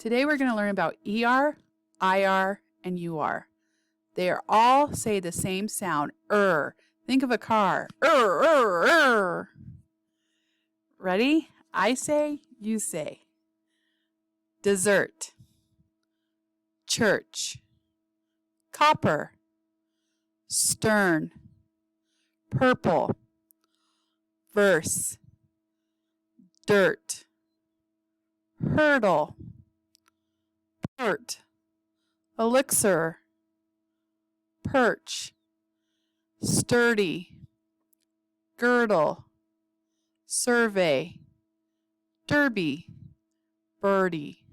Today we're going to learn about ER, IR, and UR. They are all say the same sound, Think of a car, Ready? I say, you say. Dessert, church, copper, stern, purple, verse, dirt, hurdle, pert, elixir, perch, sturdy, girdle, survey, derby, birdie,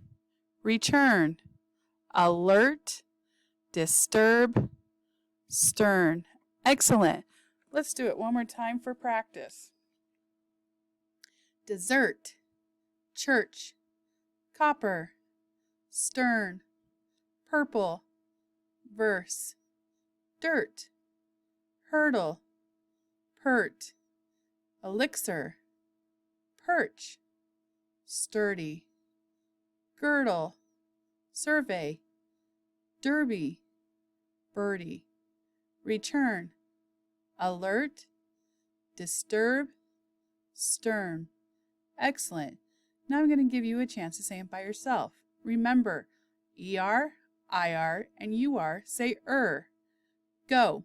return, alert, disturb, stern. Excellent. Let's do it one more time for practice. Dessert, church, copper, stern, purple, verse, dirt, hurdle, pert, elixir, perch, sturdy, girdle, survey, derby, birdie, return, alert, disturb, stern. Excellent. Now I'm going to give you a chance to say it by yourself. Remember, ER, IR, and UR say Go.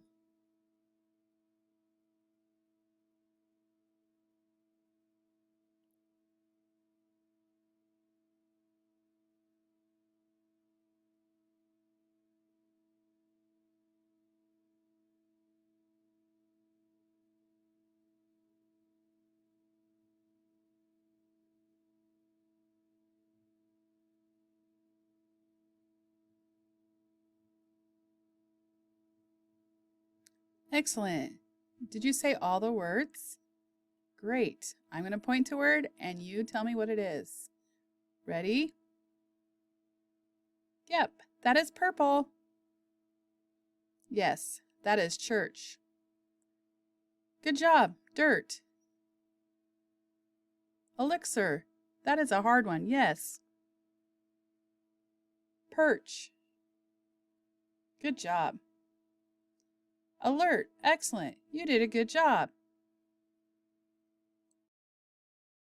Excellent. Did you say all the words? Great. I'm going to point to a word and you tell me what it is. Ready? Yep, that is purple. Yes, that is church. Good job. Dirt. Elixir. That is a hard one. Yes. Perch. Good job. Alert. Excellent. You did a good job.